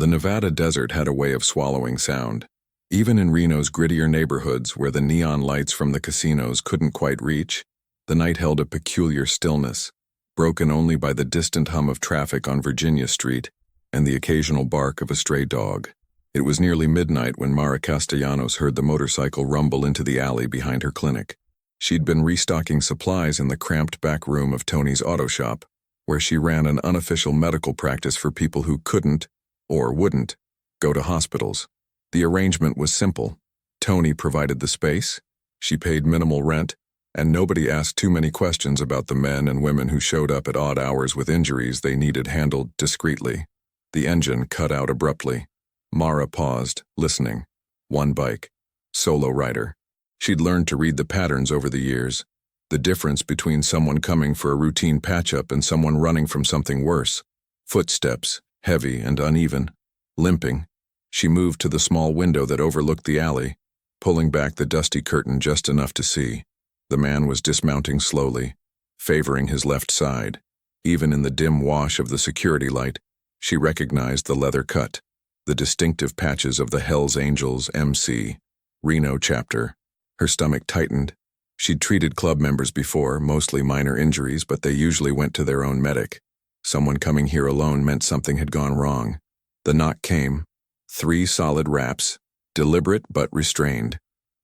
The Nevada desert had a way of swallowing sound. Even in Reno's grittier neighborhoods where the neon lights from the casinos couldn't quite reach, the night held a peculiar stillness, broken only by the distant hum of traffic on Virginia Street and the occasional bark of a stray dog. It was nearly midnight when Mara Castellanos heard the motorcycle rumble into the alley behind her clinic. She'd been restocking supplies in the cramped back room of Tony's auto shop, where she ran an unofficial medical practice for people who couldn't, or wouldn't, go to hospitals. The arrangement was simple. Tony provided the space, she paid minimal rent, and nobody asked too many questions about the men and women who showed up at odd hours with injuries they needed handled discreetly. The engine cut out abruptly. Mara paused, listening. One bike. Solo rider. She'd learned to read the patterns over the years. The difference between someone coming for a routine patch-up and someone running from something worse. Footsteps, heavy and uneven. Limping. She moved to the small window that overlooked the alley, pulling back the dusty curtain just enough to see. The man was dismounting slowly, favoring his left side. Even in the dim wash of the security light, she recognized the leather cut, the distinctive patches of the Hells Angels MC, Reno chapter. Her stomach tightened. She'd treated club members before, mostly minor injuries, but they usually went to their own medic. Someone coming here alone meant something had gone wrong. The knock came. 3 solid raps, deliberate but restrained.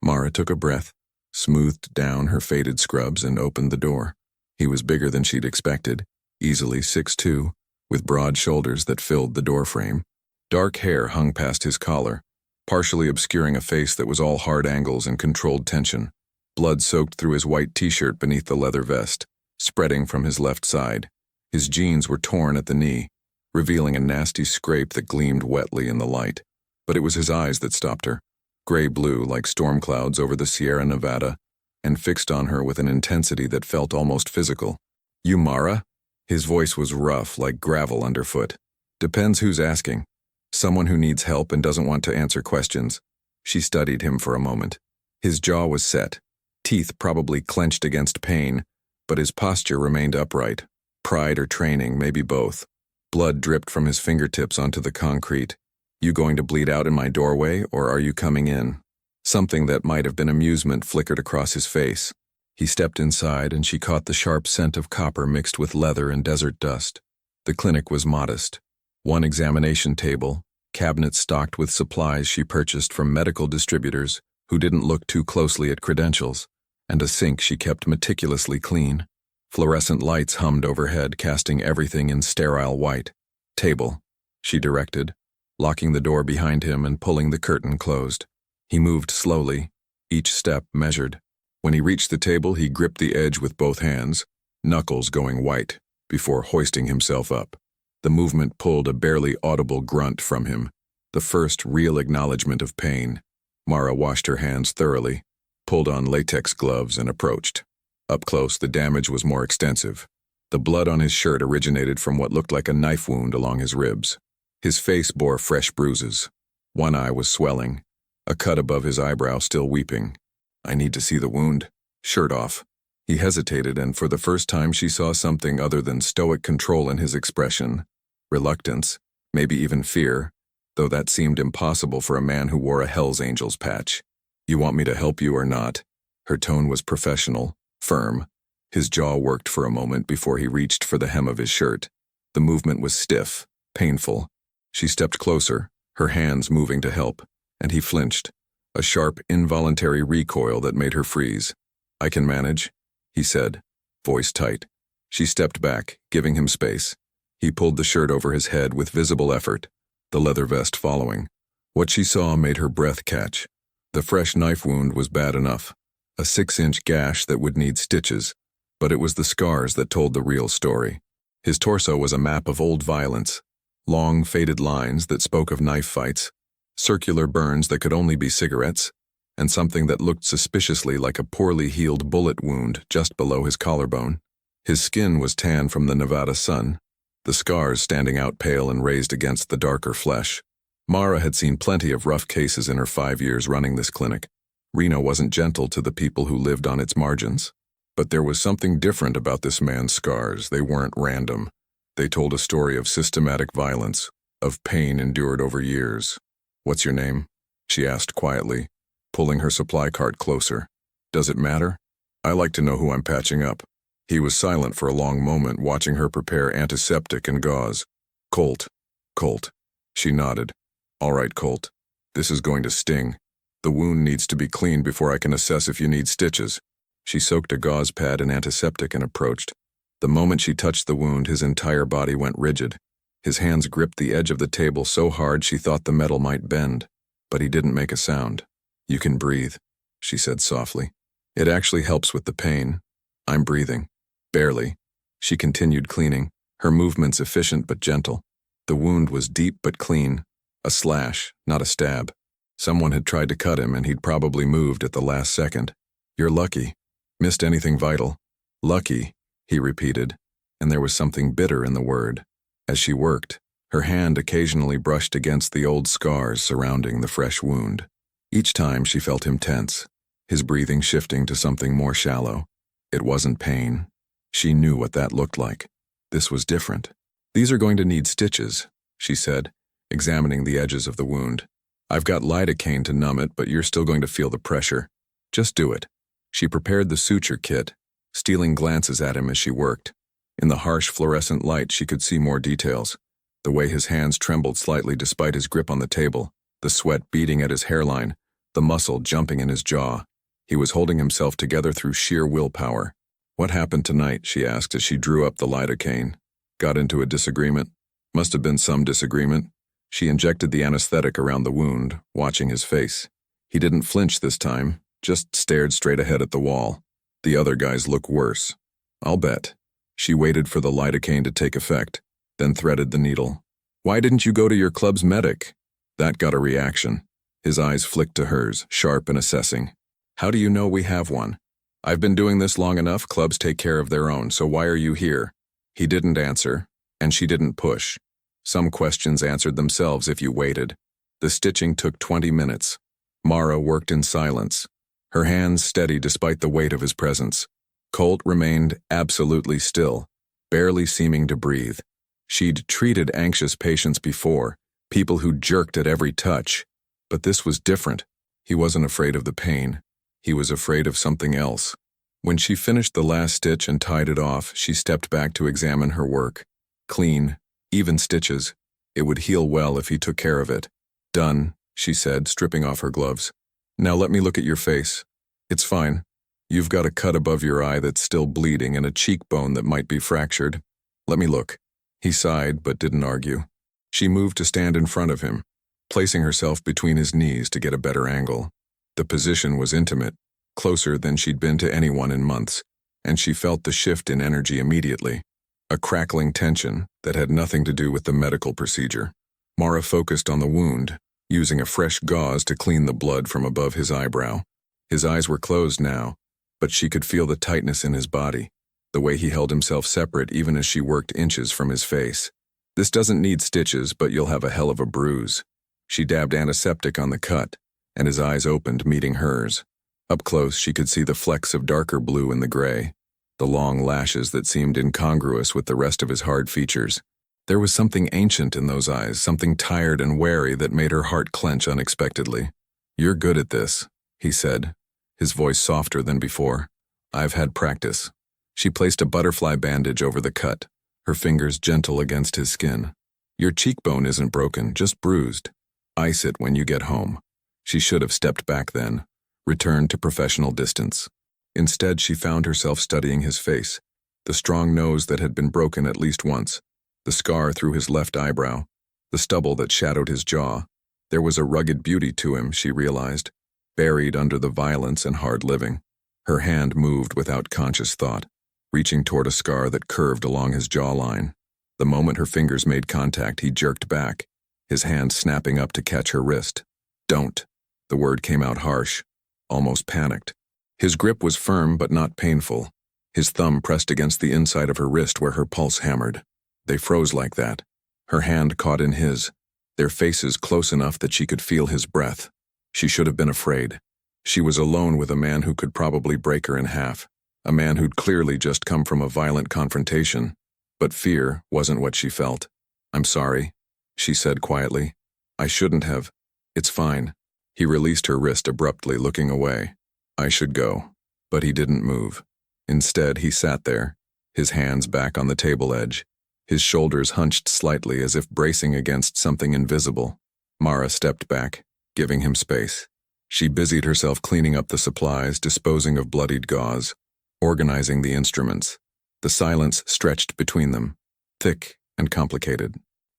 Mara took a breath, smoothed down her faded scrubs, and opened the door. He was bigger than she'd expected, easily 6'2", with broad shoulders that filled the doorframe. Dark hair hung past his collar, partially obscuring a face that was all hard angles and controlled tension. Blood soaked through his white t-shirt beneath the leather vest, spreading from his left side. His jeans were torn at the knee, revealing a nasty scrape that gleamed wetly in the light. But it was his eyes that stopped her, gray-blue like storm clouds over the Sierra Nevada, and fixed on her with an intensity that felt almost physical. "You Mara?" His voice was rough like gravel underfoot. "Depends who's asking. Someone who needs help and doesn't want to answer questions." She studied him for a moment. His jaw was set, teeth probably clenched against pain, but his posture remained upright. Pride or training, maybe both. Blood dripped from his fingertips onto the concrete. "You going to bleed out in my doorway, or are you coming in?" Something that might have been amusement flickered across his face. He stepped inside, and she caught the sharp scent of copper mixed with leather and desert dust. The clinic was modest. One examination table, cabinets stocked with supplies she purchased from medical distributors who didn't look too closely at credentials, and a sink she kept meticulously clean. Fluorescent lights hummed overhead, casting everything in sterile white. "Table," she directed, locking the door behind him and pulling the curtain closed. He moved slowly, each step measured. When he reached the table, he gripped the edge with both hands, knuckles going white, before hoisting himself up. The movement pulled a barely audible grunt from him, the first real acknowledgement of pain. Mara washed her hands thoroughly, pulled on latex gloves, and approached. Up close, the damage was more extensive. The blood on his shirt originated from what looked like a knife wound along his ribs. His face bore fresh bruises. One eye was swelling, a cut above his eyebrow still weeping. "I need to see the wound." Shirt off. He hesitated, and for the first time she saw something other than stoic control in his expression. Reluctance, maybe even fear, though that seemed impossible for a man who wore a Hells Angels patch. "You want me to help you or not?" Her tone was professional, firm. His jaw worked for a moment before he reached for the hem of his shirt. The movement was stiff, painful. She stepped closer, her hands moving to help, and he flinched, a sharp, involuntary recoil that made her freeze. "I can manage," he said, voice tight. She stepped back, giving him space. He pulled the shirt over his head with visible effort, the leather vest following. What she saw made her breath catch. The fresh knife wound was bad enough, a 6-inch gash that would need stitches, but it was the scars that told the real story. His torso was a map of old violence, long faded lines that spoke of knife fights, circular burns that could only be cigarettes, and something that looked suspiciously like a poorly healed bullet wound just below his collarbone. His skin was tan from the Nevada sun, the scars standing out pale and raised against the darker flesh. Mara had seen plenty of rough cases in her 5 years running this clinic. Reno wasn't gentle to the people who lived on its margins. But there was something different about this man's scars. They weren't random. They told a story of systematic violence, of pain endured over years. "What's your name?" she asked quietly, pulling her supply cart closer. "Does it matter? I like to know who I'm patching up." He was silent for a long moment, watching her prepare antiseptic and gauze. "Colt." "Colt." She nodded. "All right, Colt. This is going to sting. The wound needs to be cleaned before I can assess if you need stitches." She soaked a gauze pad in antiseptic and approached. The moment she touched the wound, his entire body went rigid. His hands gripped the edge of the table so hard she thought the metal might bend. But he didn't make a sound. "You can breathe," she said softly. "It actually helps with the pain. I'm breathing. Barely." She continued cleaning, her movements efficient but gentle. The wound was deep but clean. A slash, not a stab. Someone had tried to cut him and he'd probably moved at the last second. "You're lucky. Missed anything vital?" "Lucky," he repeated, and there was something bitter in the word. As she worked, her hand occasionally brushed against the old scars surrounding the fresh wound. Each time she felt him tense, his breathing shifting to something more shallow. It wasn't pain. She knew what that looked like. This was different. "These are going to need stitches," she said, examining the edges of the wound. "I've got lidocaine to numb it, but you're still going to feel the pressure. Just do it." She prepared the suture kit, stealing glances at him as she worked. In the harsh fluorescent light, she could see more details. The way his hands trembled slightly despite his grip on the table, the sweat beading at his hairline, the muscle jumping in his jaw. He was holding himself together through sheer willpower. "What happened tonight?" she asked as she drew up the lidocaine. "Got into a disagreement?" "Must have been some disagreement." She injected the anesthetic around the wound, watching his face. He didn't flinch this time, just stared straight ahead at the wall. "The other guys look worse." "I'll bet." She waited for the lidocaine to take effect, then threaded the needle. "Why didn't you go to your club's medic?" That got a reaction. His eyes flicked to hers, sharp and assessing. "How do you know we have one?" "I've been doing this long enough. Clubs take care of their own, so why are you here?" He didn't answer, and she didn't push. Some questions answered themselves if you waited. The stitching took 20 minutes. Mara worked in silence, her hands steady despite the weight of his presence. Colt remained absolutely still, barely seeming to breathe. She'd treated anxious patients before, people who jerked at every touch. But this was different. He wasn't afraid of the pain. He was afraid of something else. When she finished the last stitch and tied it off, she stepped back to examine her work. Clean, even stitches. It would heal well if he took care of it. "Done," she said, stripping off her gloves. "Now let me look at your face." "It's fine. You've got a cut above your eye that's still bleeding and a cheekbone that might be fractured. Let me look." He sighed but didn't argue. She moved to stand in front of him, placing herself between his knees to get a better angle. The position was intimate, closer than she'd been to anyone in months, and she felt the shift in energy immediately. A crackling tension that had nothing to do with the medical procedure. Mara focused on the wound, using a fresh gauze to clean the blood from above his eyebrow. His eyes were closed now, but she could feel the tightness in his body, the way he held himself separate even as she worked inches from his face. "This doesn't need stitches, but you'll have a hell of a bruise." She dabbed antiseptic on the cut, and his eyes opened, meeting hers. Up close, she could see the flecks of darker blue in the gray, the long lashes that seemed incongruous with the rest of his hard features. There was something ancient in those eyes, something tired and wary that made her heart clench unexpectedly. "You're good at this," he said, his voice softer than before. "I've had practice." She placed a butterfly bandage over the cut, her fingers gentle against his skin. "Your cheekbone isn't broken, just bruised. Ice it when you get home." She should have stepped back then, returned to professional distance. Instead, she found herself studying his face, the strong nose that had been broken at least once, the scar through his left eyebrow, the stubble that shadowed his jaw. There was a rugged beauty to him, she realized, buried under the violence and hard living. Her hand moved without conscious thought, reaching toward a scar that curved along his jawline. The moment her fingers made contact, he jerked back, his hand snapping up to catch her wrist. "Don't." The word came out harsh, almost panicked. His grip was firm but not painful. His thumb pressed against the inside of her wrist where her pulse hammered. They froze like that. Her hand caught in his, their faces close enough that she could feel his breath. She should have been afraid. She was alone with a man who could probably break her in half, a man who'd clearly just come from a violent confrontation. But fear wasn't what she felt. "I'm sorry." she said quietly. I shouldn't have. It's fine. He released her wrist abruptly, looking away. I should go. But he didn't move. Instead, he sat there, his hands back on the table edge, his shoulders hunched slightly as if bracing against something invisible. Mara stepped back, giving him space. She busied herself cleaning up the supplies, disposing of bloodied gauze, organizing the instruments. The silence stretched between them, thick and complicated.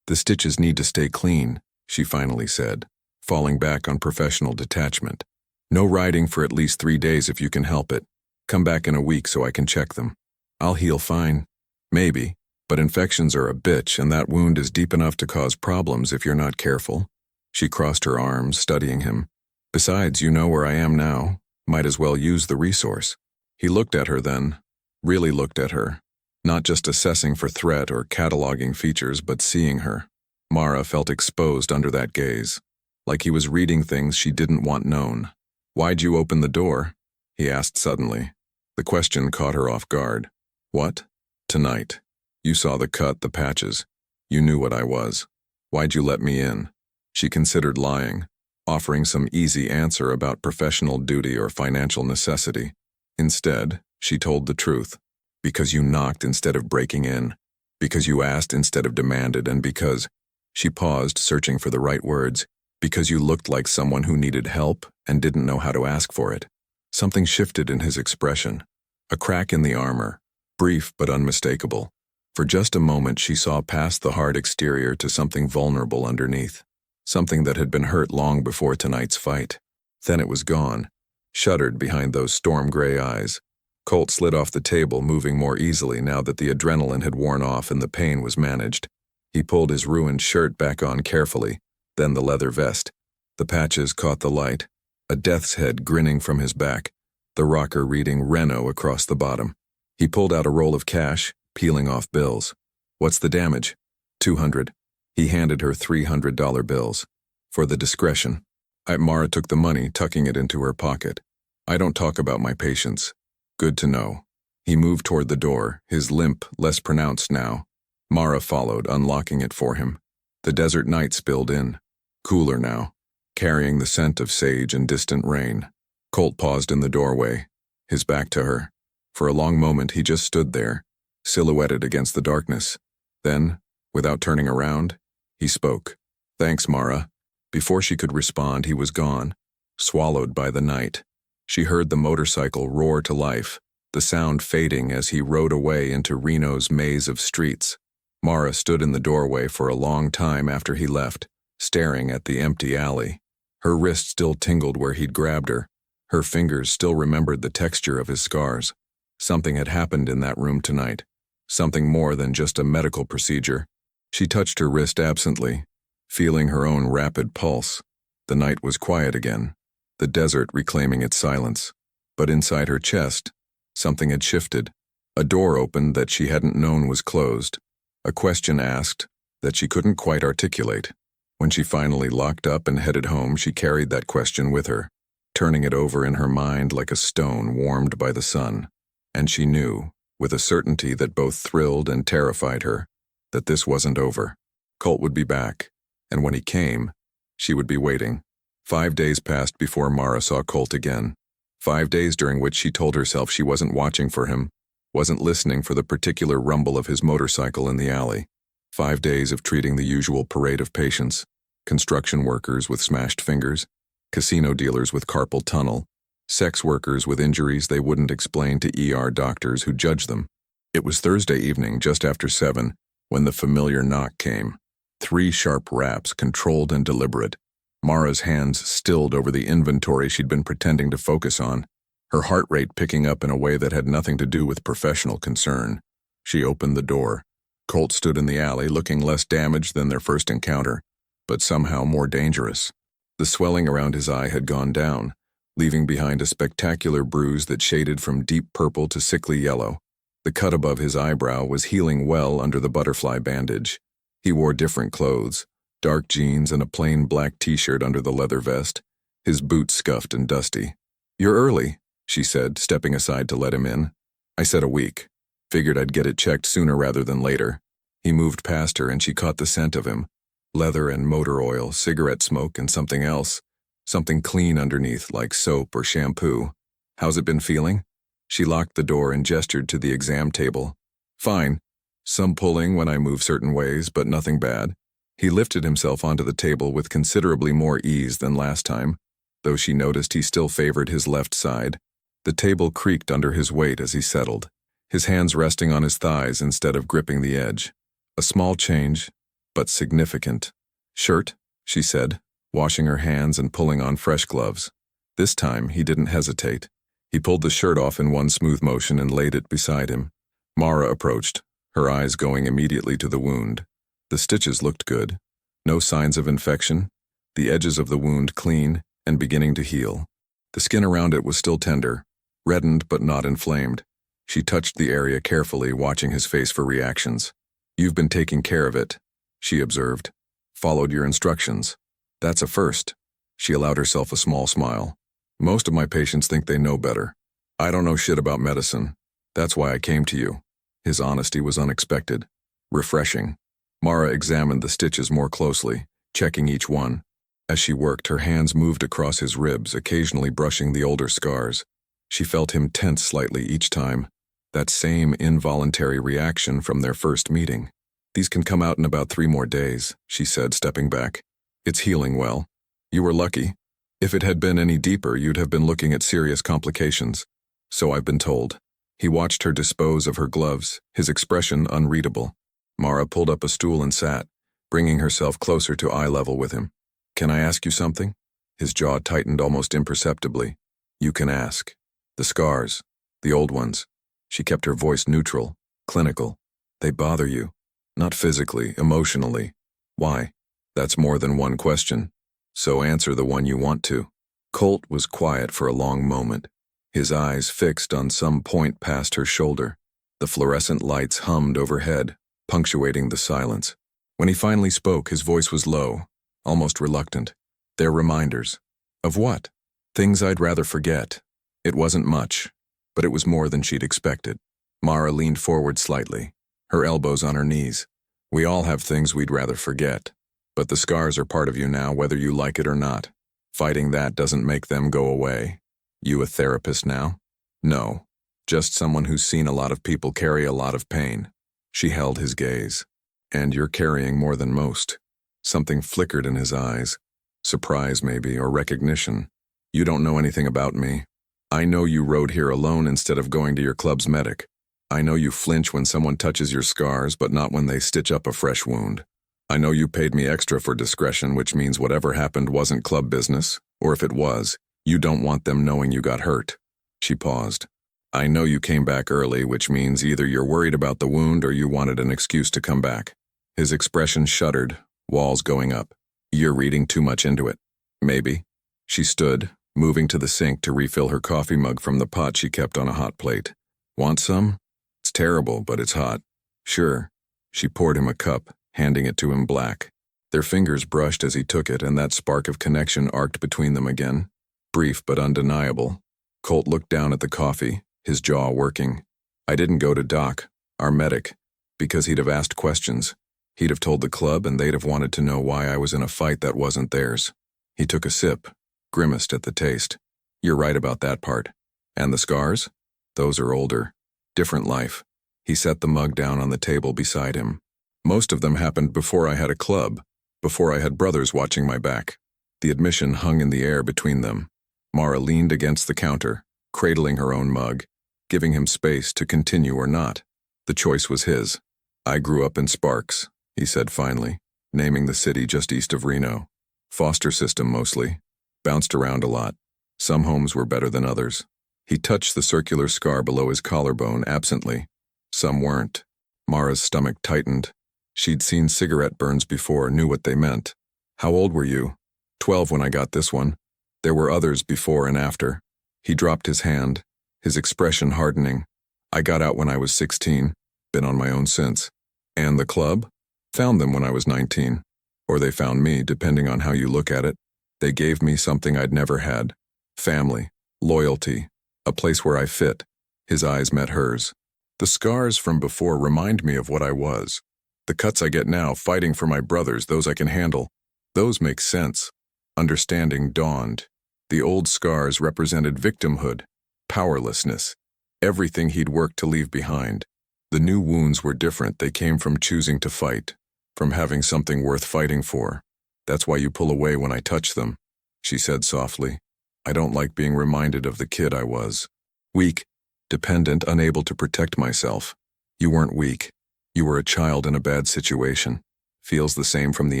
The stitches need to stay clean, she finally said, falling back on professional detachment. No riding for at least 3 days if you can help it. Come back in a week so I can check them. I'll heal fine. Maybe, but infections are a bitch, and that wound is deep enough to cause problems if you're not careful. She crossed her arms, studying him. Besides, you know where I am now. Might as well use the resource. He looked at her then, really looked at her, not just assessing for threat or cataloging features, but seeing her. Mara felt exposed under that gaze, like he was reading things she didn't want known. Why'd you open the door? He asked suddenly. The question caught her off guard. What? Tonight. You saw the cut, the patches. You knew what I was. Why'd you let me in? She considered lying, offering some easy answer about professional duty or financial necessity. Instead, she told the truth. Because you knocked instead of breaking in. Because you asked instead of demanded, and because... She paused, searching for the right words. Because you looked like someone who needed help and didn't know how to ask for it. Something shifted in his expression. A crack in the armor, brief but unmistakable. For just a moment she saw past the hard exterior to something vulnerable underneath. Something that had been hurt long before tonight's fight. Then it was gone, shuttered behind those storm-gray eyes. Colt slid off the table, moving more easily now that the adrenaline had worn off and the pain was managed. He pulled his ruined shirt back on carefully, then the leather vest. The patches caught the light, a death's head grinning from his back, the rocker reading Renault across the bottom. He pulled out a roll of cash, peeling off bills. What's the damage? $200. He handed her $300 bills. For the discretion. Mara took the money, tucking it into her pocket. I don't talk about my patients. Good to know. He moved toward the door, his limp less pronounced now. Mara followed, unlocking it for him. The desert night spilled in. Cooler now, carrying the scent of sage and distant rain. Colt paused in the doorway, his back to her. For a long moment he just stood there, silhouetted against the darkness. Then, without turning around, he spoke. Thanks, Mara. Before she could respond, he was gone, swallowed by the night. She heard the motorcycle roar to life, the sound fading as he rode away into Reno's maze of streets. Mara stood in the doorway for a long time after he left, staring at the empty alley. Her wrist still tingled where he'd grabbed her. Her fingers still remembered the texture of his scars. Something had happened in that room tonight. Something more than just a medical procedure. She touched her wrist absently, feeling her own rapid pulse. The night was quiet again, the desert reclaiming its silence. But inside her chest, something had shifted. A door opened that she hadn't known was closed. A question asked that she couldn't quite articulate. When she finally locked up and headed home, she carried that question with her, turning it over in her mind like a stone warmed by the sun. And she knew, with a certainty that both thrilled and terrified her, that this wasn't over. Colt would be back, and when he came, she would be waiting. 5 days passed before Mara saw Colt again. 5 days during which she told herself she wasn't watching for him, wasn't listening for the particular rumble of his motorcycle in the alley. 5 days of treating the usual parade of patients, construction workers with smashed fingers, casino dealers with carpal tunnel, sex workers with injuries they wouldn't explain to ER doctors who judged them. It was Thursday evening, just after 7, when the familiar knock came. 3 sharp raps, controlled and deliberate. Mara's hands stilled over the inventory she'd been pretending to focus on, her heart rate picking up in a way that had nothing to do with professional concern. She opened the door. Colt stood in the alley, looking less damaged than their first encounter, but somehow more dangerous. The swelling around his eye had gone down, leaving behind a spectacular bruise that shaded from deep purple to sickly yellow. The cut above his eyebrow was healing well under the butterfly bandage. He wore different clothes, dark jeans and a plain black t-shirt under the leather vest, his boots scuffed and dusty. "You're early," she said, stepping aside to let him in. "I said a week. Figured I'd get it checked sooner rather than later." He moved past her and she caught the scent of him, Leather and motor oil, cigarette smoke, and something else. Something clean underneath, like soap or shampoo. How's it been feeling? She locked the door and gestured to the exam table. Fine. Some pulling when I move certain ways, but nothing bad. He lifted himself onto the table with considerably more ease than last time, though she noticed he still favored his left side. The table creaked under his weight as he settled, his hands resting on his thighs instead of gripping the edge. A small change, but significant. Shirt, she said, washing her hands and pulling on fresh gloves. This time, he didn't hesitate. He pulled the shirt off in one smooth motion and laid it beside him. Mara approached, her eyes going immediately to the wound. The stitches looked good. No signs of infection. The edges of the wound clean and beginning to heal. The skin around it was still tender, reddened but not inflamed. She touched the area carefully, watching his face for reactions. You've been taking care of it, she observed. Followed your instructions. That's a first. She allowed herself a small smile. Most of my patients think they know better. I don't know shit about medicine. That's why I came to you. His honesty was unexpected. Refreshing. Mara examined the stitches more closely, checking each one. As she worked, her hands moved across his ribs, occasionally brushing the older scars. She felt him tense slightly each time. That same involuntary reaction from their first meeting. These can come out in about 3 more days, she said, stepping back. It's healing well. You were lucky. If it had been any deeper, you'd have been looking at serious complications. So I've been told. He watched her dispose of her gloves, his expression unreadable. Mara pulled up a stool and sat, bringing herself closer to eye level with him. Can I ask you something? His jaw tightened almost imperceptibly. You can ask. The scars. The old ones. She kept her voice neutral, clinical. They bother you. Not physically, emotionally. Why? That's more than one question. So answer the one you want to. Colt was quiet for a long moment, his eyes fixed on some point past her shoulder. The fluorescent lights hummed overhead, punctuating the silence. When he finally spoke, his voice was low, almost reluctant. They're reminders. Of what? Things I'd rather forget. It wasn't much, but it was more than she'd expected. Mara leaned forward slightly, her elbows on her knees. We all have things we'd rather forget, but the scars are part of you now, whether you like it or not. Fighting that doesn't make them go away. You a therapist now? No, just someone who's seen a lot of people carry a lot of pain. She held his gaze. And you're carrying more than most. Something flickered in his eyes. Surprise, maybe, or recognition. You don't know anything about me. I know you rode here alone instead of going to your club's medic. I know you flinch when someone touches your scars, but not when they stitch up a fresh wound. I know you paid me extra for discretion, which means whatever happened wasn't club business, or if it was, you don't want them knowing you got hurt. She paused. I know you came back early, which means either you're worried about the wound or you wanted an excuse to come back. His expression shuddered, walls going up. You're reading too much into it. Maybe. She stood, moving to the sink to refill her coffee mug from the pot she kept on a hot plate. Want some? It's terrible, but it's hot. Sure. She poured him a cup, handing it to him black. Their fingers brushed as he took it, and that spark of connection arced between them again. Brief but undeniable. Colt looked down at the coffee, his jaw working. I didn't go to Doc, our medic, because he'd have asked questions. He'd have told the club and they'd have wanted to know why I was in a fight that wasn't theirs. He took a sip, grimaced at the taste. You're right about that part. And the scars? Those are older. Different life. He set the mug down on the table beside him. Most of them happened before I had a club, before I had brothers watching my back. The admission hung in the air between them. Mara leaned against the counter, cradling her own mug, giving him space to continue or not. The choice was his. I grew up in Sparks, he said finally, naming the city just east of Reno. Foster system mostly. Bounced around a lot. Some homes were better than others. He touched the circular scar below his collarbone absently. Some weren't. Mara's stomach tightened. She'd seen cigarette burns before, knew what they meant. How old were you? 12 when I got this one. There were others before and after. He dropped his hand, his expression hardening. I got out when I was 16, been on my own since. And the club? Found them when I was 19. Or they found me, depending on how you look at it. They gave me something I'd never had. Family, loyalty, a place where I fit. His eyes met hers. The scars from before remind me of what I was. The cuts I get now, fighting for my brothers, those I can handle, those make sense. Understanding dawned. The old scars represented victimhood, powerlessness, everything he'd worked to leave behind. The new wounds were different. They came from choosing to fight, from having something worth fighting for. That's why you pull away when I touch them, she said softly. I don't like being reminded of the kid I was. Weak, dependent, unable to protect myself. You weren't weak. You were a child in a bad situation. Feels the same from the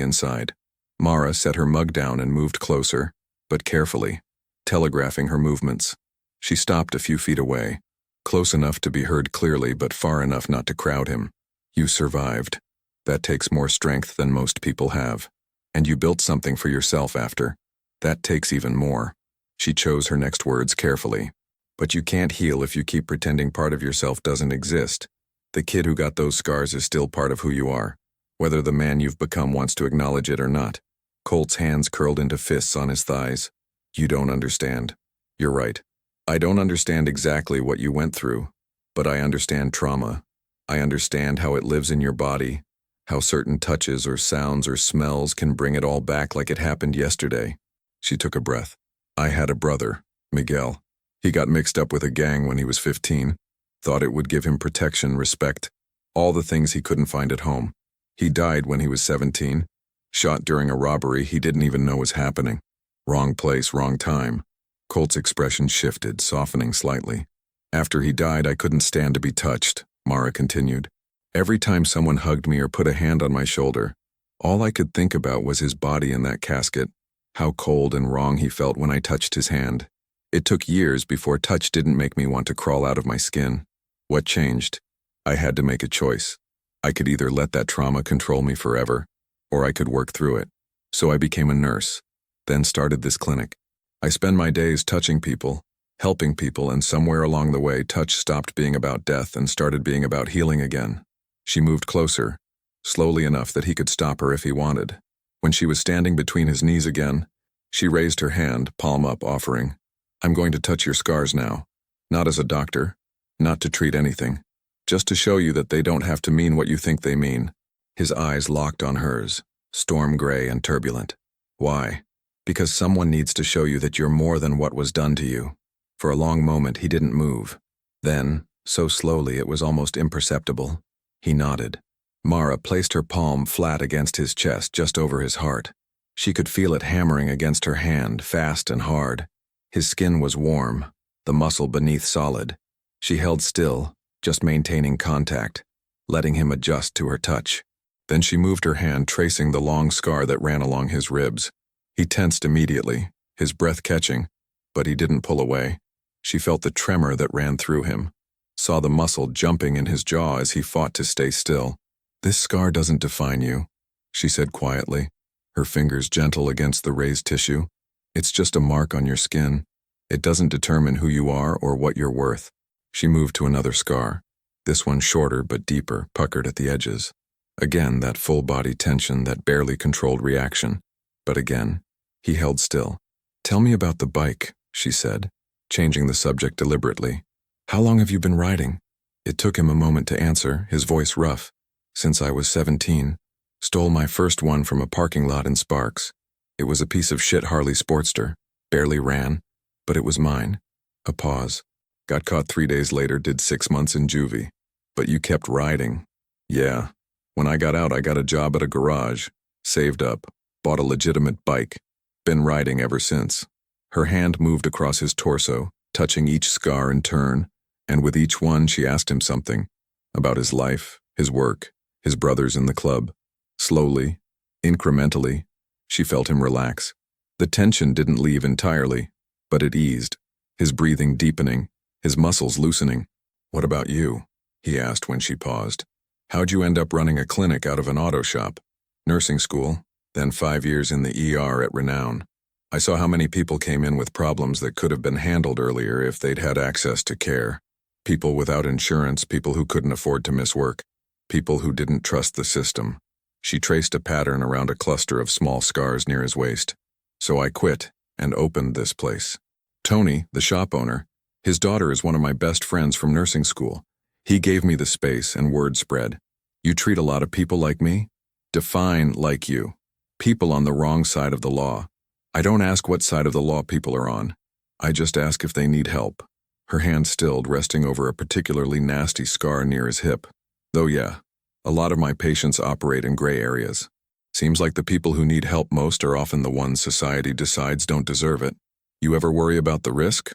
inside. Mara set her mug down and moved closer, but carefully, telegraphing her movements. She stopped a few feet away, close enough to be heard clearly but far enough not to crowd him. You survived. That takes more strength than most people have. And you built something for yourself after. That takes even more. She chose her next words carefully. But you can't heal if you keep pretending part of yourself doesn't exist. The kid who got those scars is still part of who you are, whether the man you've become wants to acknowledge it or not. Colt's hands curled into fists on his thighs. You don't understand. You're right. I don't understand exactly what you went through, but I understand trauma. I understand how it lives in your body, how certain touches or sounds or smells can bring it all back like it happened yesterday. She took a breath. I had a brother, Miguel. He got mixed up with a gang when he was 15. Thought it would give him protection, respect, all the things he couldn't find at home. He died when he was 17, shot during a robbery he didn't even know was happening. Wrong place, wrong time. Colt's expression shifted, softening slightly. After he died, I couldn't stand to be touched, Mara continued. Every time someone hugged me or put a hand on my shoulder, all I could think about was his body in that casket, how cold and wrong he felt when I touched his hand. It took years before touch didn't make me want to crawl out of my skin. What changed? I had to make a choice. I could either let that trauma control me forever, or I could work through it. So I became a nurse, then started this clinic. I spend my days touching people, helping people, and somewhere along the way, touch stopped being about death and started being about healing again. She moved closer, slowly enough that he could stop her if he wanted. When she was standing between his knees again, she raised her hand, palm up, offering, I'm going to touch your scars now. Not as a doctor, not to treat anything, just to show you that they don't have to mean what you think they mean. His eyes locked on hers, storm gray and turbulent. Why? Because someone needs to show you that you're more than what was done to you. For a long moment, he didn't move. Then, so slowly it was almost imperceptible, he nodded. Mara placed her palm flat against his chest, just over his heart. She could feel it hammering against her hand, fast and hard. His skin was warm, the muscle beneath solid. She held still, just maintaining contact, letting him adjust to her touch. Then she moved her hand, tracing the long scar that ran along his ribs. He tensed immediately, his breath catching, but he didn't pull away. She felt the tremor that ran through him, saw the muscle jumping in his jaw as he fought to stay still. This scar doesn't define you, she said quietly, her fingers gentle against the raised tissue. It's just a mark on your skin. It doesn't determine who you are or what you're worth. She moved to another scar, this one shorter but deeper, puckered at the edges. Again, that full body tension, that barely controlled reaction. But again, he held still. Tell me about the bike, she said, changing the subject deliberately. How long have you been riding? It took him a moment to answer, his voice rough. Since I was 17. Stole my first one from a parking lot in Sparks. It was a piece of shit Harley Sportster. Barely ran, but it was mine. A pause. Got caught 3 days later, did 6 months in juvie. But you kept riding. Yeah. When I got out, I got a job at a garage. Saved up. Bought a legitimate bike. Been riding ever since. Her hand moved across his torso, touching each scar in turn, and with each one she asked him something. About his life, his work, his brothers in the club. Slowly, incrementally, she felt him relax. The tension didn't leave entirely, but it eased, his breathing deepening, his muscles loosening. What about you? He asked when she paused. How'd you end up running a clinic out of an auto shop? Nursing school, then 5 years in the ER at Renown. I saw how many people came in with problems that could have been handled earlier if they'd had access to care. People without insurance, people who couldn't afford to miss work, people who didn't trust the system. She traced a pattern around a cluster of small scars near his waist. So I quit and opened this place. Tony, the shop owner, his daughter is one of my best friends from nursing school. He gave me the space and word spread. You treat a lot of people like me? Define like you. People on the wrong side of the law. I don't ask what side of the law people are on. I just ask if they need help. Her hand stilled, resting over a particularly nasty scar near his hip. Though yeah, a lot of my patients operate in gray areas. Seems like the people who need help most are often the ones society decides don't deserve it. You ever worry about the risk?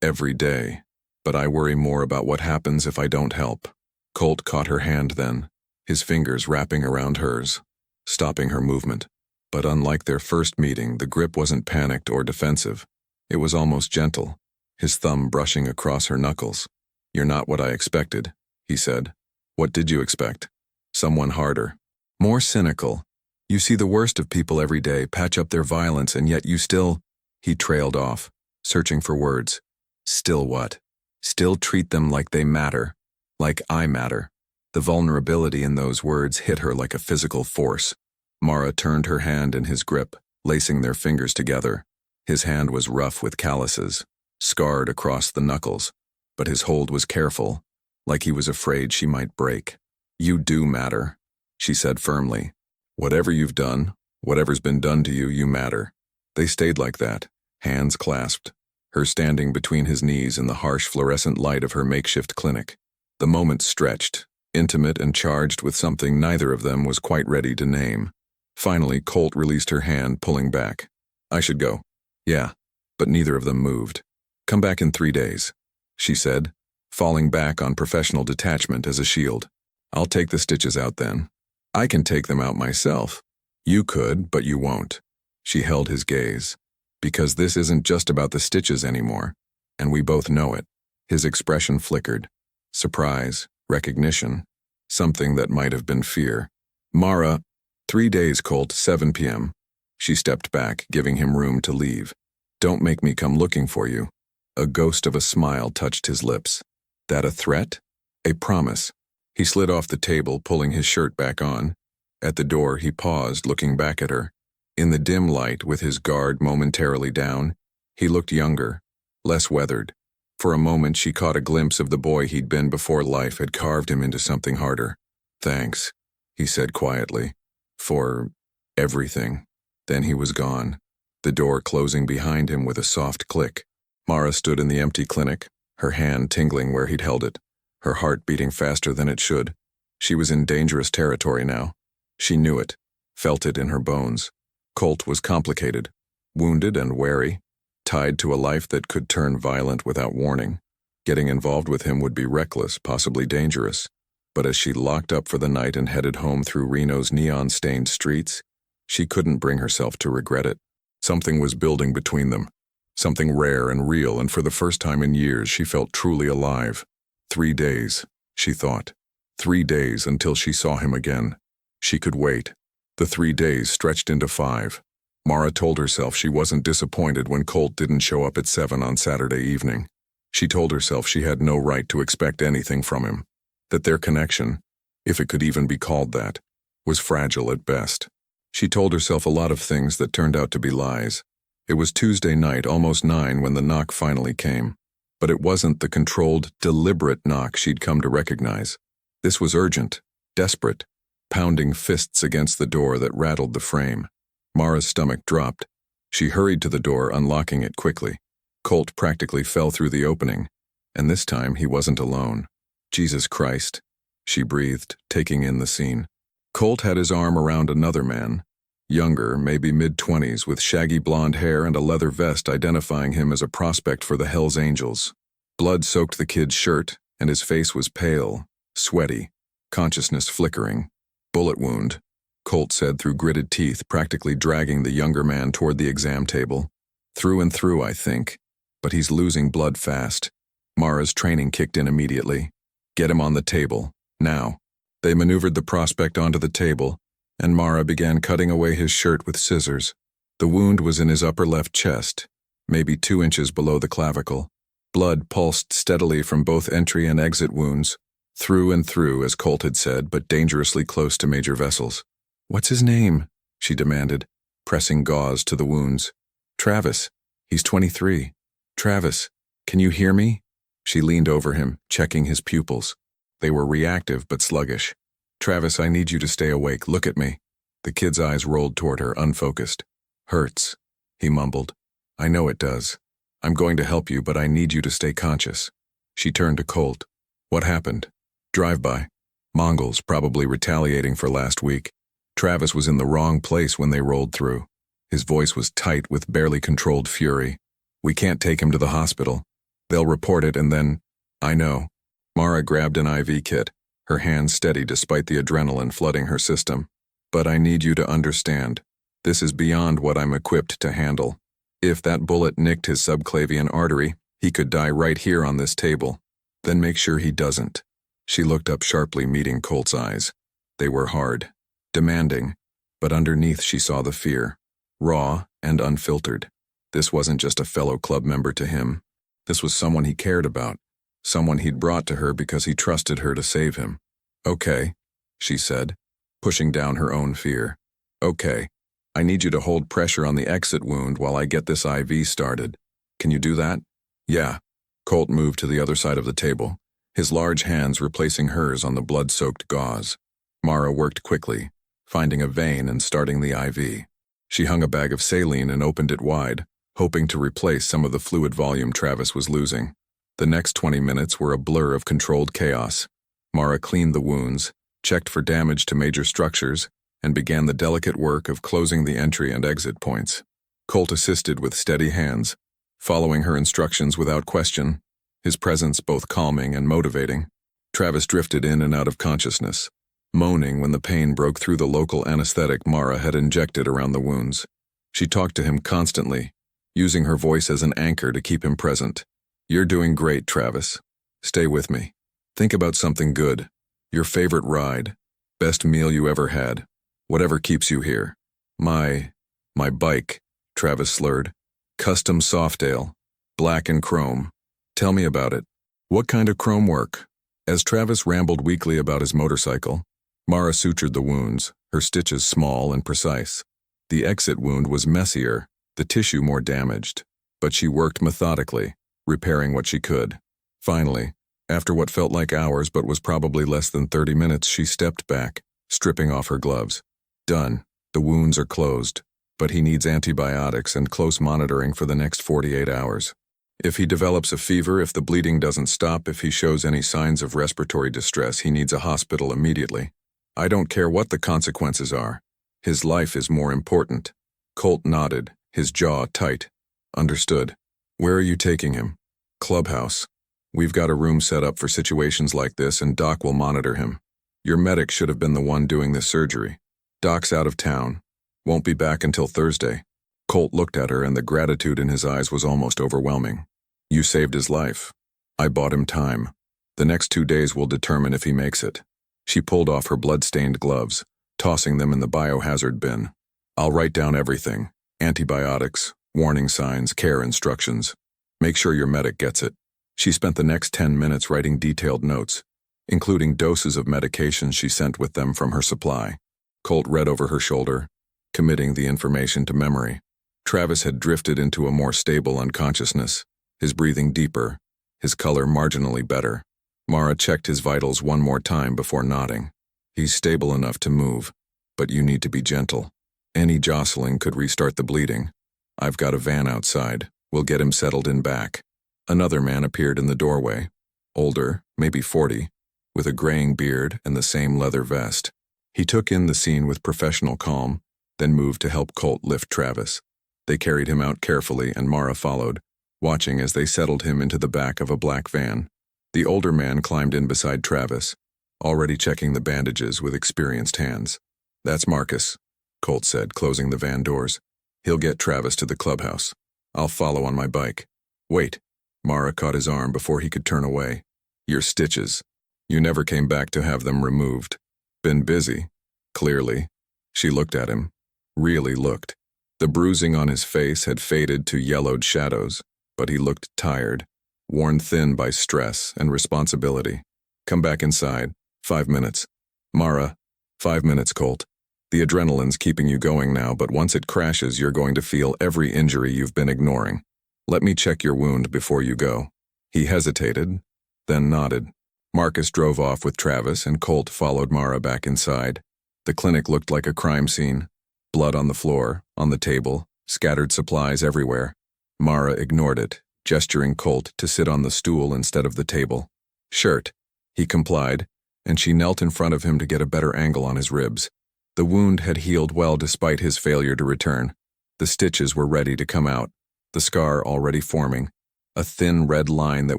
Every day. But I worry more about what happens if I don't help. Colt caught her hand then, his fingers wrapping around hers, stopping her movement. But unlike their first meeting, the grip wasn't panicked or defensive. It was almost gentle, his thumb brushing across her knuckles. You're not what I expected, he said. What did you expect? Someone harder. More cynical. You see the worst of people every day, patch up their violence, and yet you still… He trailed off, searching for words. Still what? Still treat them like they matter. Like I matter. The vulnerability in those words hit her like a physical force. Mara turned her hand in his grip, lacing their fingers together. His hand was rough with calluses, scarred across the knuckles, but his hold was careful, like he was afraid she might break. You do matter, she said firmly. Whatever you've done, whatever's been done to you, you matter. They stayed like that, hands clasped, her standing between his knees in the harsh fluorescent light of her makeshift clinic. The moment stretched, intimate and charged with something neither of them was quite ready to name. Finally, Colt released her hand, pulling back. I should go. Yeah, but neither of them moved. Come back in 3 days, she said, falling back on professional detachment as a shield. I'll take the stitches out then. I can take them out myself. You could, but you won't. She held his gaze. Because this isn't just about the stitches anymore, and we both know it. His expression flickered. Surprise, recognition, something that might have been fear. Mara, 3 days, Colt, 7 p.m. She stepped back, giving him room to leave. Don't make me come looking for you. A ghost of a smile touched his lips. That a threat? A promise. He slid off the table, pulling his shirt back on. At the door, he paused, looking back at her. In the dim light, with his guard momentarily down, he looked younger, less weathered. For a moment, she caught a glimpse of the boy he'd been before life had carved him into something harder. Thanks, he said quietly. For everything. Then he was gone, the door closing behind him with a soft click. Mara stood in the empty clinic, her hand tingling where he'd held it, her heart beating faster than it should. She was in dangerous territory now. She knew it, felt it in her bones. Colt was complicated, wounded and wary, tied to a life that could turn violent without warning. Getting involved with him would be reckless, possibly dangerous. But as she locked up for the night and headed home through Reno's neon-stained streets, she couldn't bring herself to regret it. Something was building between them, something rare and real, and for the first time in years she felt truly alive. 3 days, she thought. 3 days until she saw him again. She could wait. The 3 days stretched into 5. Mara told herself she wasn't disappointed when Colt didn't show up at 7 on Saturday evening. She told herself she had no right to expect anything from him, that their connection, if it could even be called that, was fragile at best. She told herself a lot of things that turned out to be lies. It was Tuesday night, almost 9, when the knock finally came. But it wasn't the controlled, deliberate knock she'd come to recognize. This was urgent, desperate, pounding fists against the door that rattled the frame. Mara's stomach dropped. She hurried to the door, unlocking it quickly. Colt practically fell through the opening, and this time he wasn't alone. Jesus Christ, she breathed, taking in the scene. Colt had his arm around another man, younger, maybe mid-20s, with shaggy blonde hair and a leather vest identifying him as a prospect for the Hells Angels. Blood soaked the kid's shirt, and his face was pale, sweaty, consciousness flickering. Bullet wound, Colt said through gritted teeth, practically dragging the younger man toward the exam table. Through and through, I think, but he's losing blood fast. Mara's training kicked in immediately. Get him on the table, now. They maneuvered the prospect onto the table, and Mara began cutting away his shirt with scissors. The wound was in his upper left chest, maybe 2 inches below the clavicle. Blood pulsed steadily from both entry and exit wounds, through and through, as Colt had said, but dangerously close to major vessels. What's his name? She demanded, pressing gauze to the wounds. Travis. He's 23. Travis, can you hear me? She leaned over him, checking his pupils. They were reactive but sluggish. Travis, I need you to stay awake. Look at me. The kid's eyes rolled toward her, unfocused. Hurts, he mumbled. I know it does. I'm going to help you, but I need you to stay conscious. She turned to Colt. What happened? Drive-by. Mongols, probably retaliating for last week. Travis was in the wrong place when they rolled through. His voice was tight with barely controlled fury. We can't take him to the hospital. They'll report it and then… I know. Mara grabbed an IV kit, her hands steady despite the adrenaline flooding her system. But I need you to understand. This is beyond what I'm equipped to handle. If that bullet nicked his subclavian artery, he could die right here on this table. Then make sure he doesn't. She looked up sharply, meeting Colt's eyes. They were hard, demanding, but underneath she saw the fear, raw and unfiltered. This wasn't just a fellow club member to him. This was someone he cared about, someone he'd brought to her because he trusted her to save him. Okay, she said, pushing down her own fear. Okay, I need you to hold pressure on the exit wound while I get this IV started. Can you do that? Yeah. Colt moved to the other side of the table, his large hands replacing hers on the blood-soaked gauze. Mara worked quickly, finding a vein and starting the IV. She hung a bag of saline and opened it wide, hoping to replace some of the fluid volume Travis was losing. The next 20 minutes were a blur of controlled chaos. Mara cleaned the wounds, checked for damage to major structures, and began the delicate work of closing the entry and exit points. Colt assisted with steady hands, following her instructions without question, his presence both calming and motivating. Travis drifted in and out of consciousness, moaning when the pain broke through the local anesthetic Mara had injected around the wounds. She talked to him constantly, using her voice as an anchor to keep him present. You're doing great, Travis. Stay with me. Think about something good. Your favorite ride. Best meal you ever had. Whatever keeps you here. My bike, Travis slurred. Custom Softail. Black and chrome. Tell me about it. What kind of chrome work? As Travis rambled weakly about his motorcycle, Mara sutured the wounds, her stitches small and precise. The exit wound was messier, the tissue more damaged, but she worked methodically, repairing what she could. Finally, after what felt like hours but was probably less than 30 minutes, she stepped back, stripping off her gloves. Done. The wounds are closed, but he needs antibiotics and close monitoring for the next 48 hours. If he develops a fever, if the bleeding doesn't stop, if he shows any signs of respiratory distress, he needs a hospital immediately. I don't care what the consequences are. His life is more important. Colt nodded, his jaw tight. Understood. Where are you taking him? Clubhouse. We've got a room set up for situations like this and Doc will monitor him. Your medic should have been the one doing this surgery. Doc's out of town. Won't be back until Thursday. Colt looked at her and the gratitude in his eyes was almost overwhelming. You saved his life. I bought him time. The next 2 days will determine if he makes it. She pulled off her blood-stained gloves, tossing them in the biohazard bin. I'll write down everything. Antibiotics, warning signs, care instructions. Make sure your medic gets it. She spent the next 10 minutes writing detailed notes, including doses of medications she sent with them from her supply. Colt read over her shoulder, committing the information to memory. Travis had drifted into a more stable unconsciousness, his breathing deeper, his color marginally better. Mara checked his vitals one more time before nodding. He's stable enough to move, but you need to be gentle. Any jostling could restart the bleeding. I've got a van outside. We'll get him settled in back. Another man appeared in the doorway, older, maybe 40, with a graying beard and the same leather vest. He took in the scene with professional calm, then moved to help Colt lift Travis. They carried him out carefully and Mara followed, watching as they settled him into the back of a black van. The older man climbed in beside Travis, already checking the bandages with experienced hands. That's Marcus, Colt said, closing the van doors. He'll get Travis to the clubhouse. I'll follow on my bike. Wait. Mara caught his arm before he could turn away. Your stitches. You never came back to have them removed. Been busy. Clearly. She looked at him. Really looked. The bruising on his face had faded to yellowed shadows, but he looked tired, worn thin by stress and responsibility. Come back inside. 5 minutes. Mara. 5 minutes, Colt. The adrenaline's keeping you going now, but once it crashes, you're going to feel every injury you've been ignoring. Let me check your wound before you go. He hesitated, then nodded. Marcus drove off with Travis and Colt followed Mara back inside. The clinic looked like a crime scene. Blood on the floor, on the table, scattered supplies everywhere. Mara ignored it, gesturing Colt to sit on the stool instead of the table. "Shirt," he complied, and she knelt in front of him to get a better angle on his ribs. The wound had healed well despite his failure to return. The stitches were ready to come out, the scar already forming, a thin red line that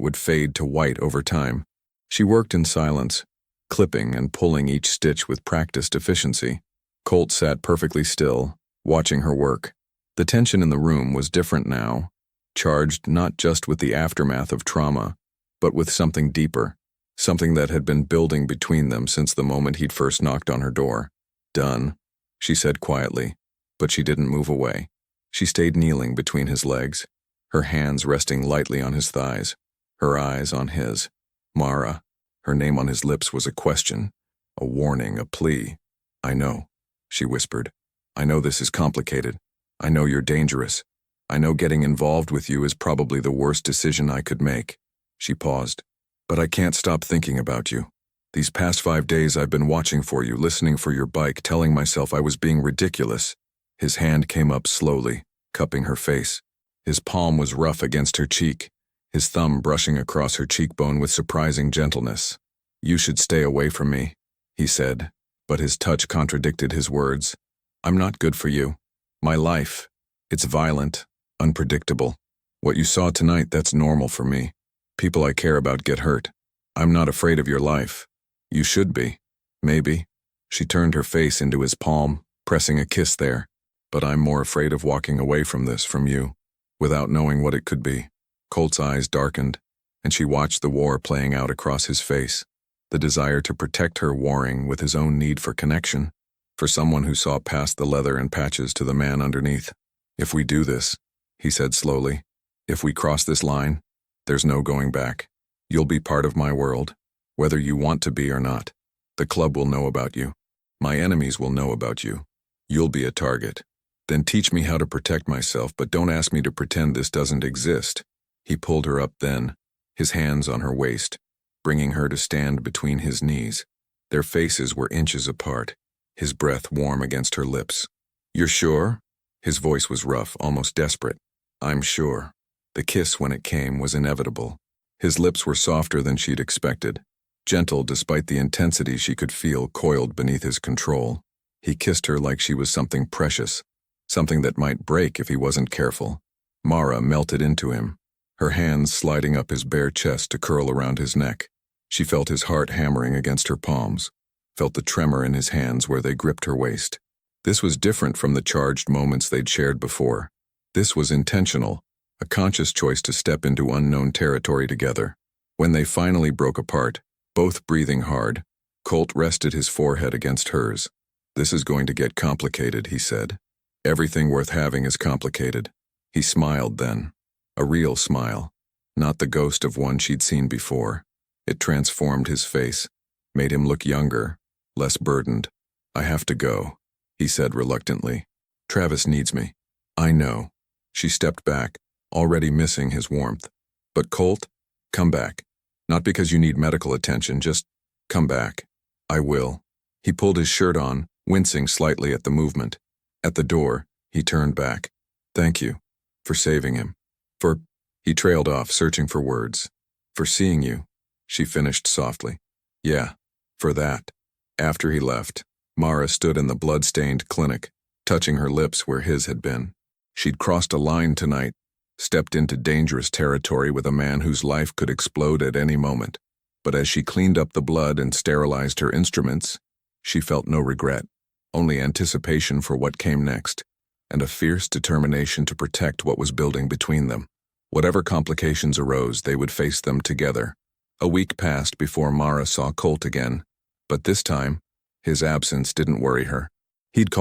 would fade to white over time. She worked in silence, clipping and pulling each stitch with practiced efficiency. Colt sat perfectly still, watching her work. The tension in the room was different now, charged not just with the aftermath of trauma, but with something deeper, something that had been building between them since the moment he'd first knocked on her door. "Done," she said quietly, but she didn't move away. She stayed kneeling between his legs, her hands resting lightly on his thighs, her eyes on his. Mara, her name on his lips was a question, a warning, a plea. "I know," she whispered. "I know this is complicated. I know you're dangerous. I know getting involved with you is probably the worst decision I could make." She paused. "But I can't stop thinking about you. These past 5 days I've been watching for you, listening for your bike, telling myself I was being ridiculous." His hand came up slowly, cupping her face. His palm was rough against her cheek, his thumb brushing across her cheekbone with surprising gentleness. "You should stay away from me," he said, but his touch contradicted his words. "I'm not good for you. My life, it's violent, unpredictable. What you saw tonight, that's normal for me. People I care about get hurt. I'm not afraid of your life. You should be. Maybe." She turned her face into his palm, pressing a kiss there. "But I'm more afraid of walking away from this, from you, without knowing what it could be." Colt's eyes darkened, and she watched the war playing out across his face, the desire to protect her warring with his own need for connection, for someone who saw past the leather and patches to the man underneath. "If we do this," he said slowly, "if we cross this line, there's no going back. You'll be part of my world, whether you want to be or not. The club will know about you. My enemies will know about you. You'll be a target. Then teach me how to protect myself, but don't ask me to pretend this doesn't exist." He pulled her up then, his hands on her waist, bringing her to stand between his knees. Their faces were inches apart, his breath warm against her lips. "You're sure?" His voice was rough, almost desperate. "I'm sure." The kiss, when it came, was inevitable. His lips were softer than she'd expected, gentle despite the intensity she could feel coiled beneath his control. He kissed her like she was something precious, something that might break if he wasn't careful. Mara melted into him, her hands sliding up his bare chest to curl around his neck. She felt his heart hammering against her palms, felt the tremor in his hands where they gripped her waist. This was different from the charged moments they'd shared before. This was intentional, a conscious choice to step into unknown territory together. When they finally broke apart, both breathing hard, Colt rested his forehead against hers. "This is going to get complicated," he said. "Everything worth having is complicated." He smiled then, a real smile, not the ghost of one she'd seen before. It transformed his face, made him look younger, less burdened. "I have to go," he said reluctantly. "Travis needs me." "I know." She stepped back, already missing his warmth. "But Colt, come back. Not because you need medical attention, just come back." "I will." He pulled his shirt on, wincing slightly at the movement. At the door, he turned back. "Thank you. For saving him. For—" He trailed off, searching for words. "For seeing you," she finished softly. "Yeah, for that." After he left, Mara stood in the blood-stained clinic, touching her lips where his had been. She'd crossed a line tonight, stepped into dangerous territory with a man whose life could explode at any moment. But as she cleaned up the blood and sterilized her instruments, she felt no regret, only anticipation for what came next, and a fierce determination to protect what was building between them. Whatever complications arose, they would face them together. A week passed before Mara saw Colt again, but this time, his absence didn't worry her. He'd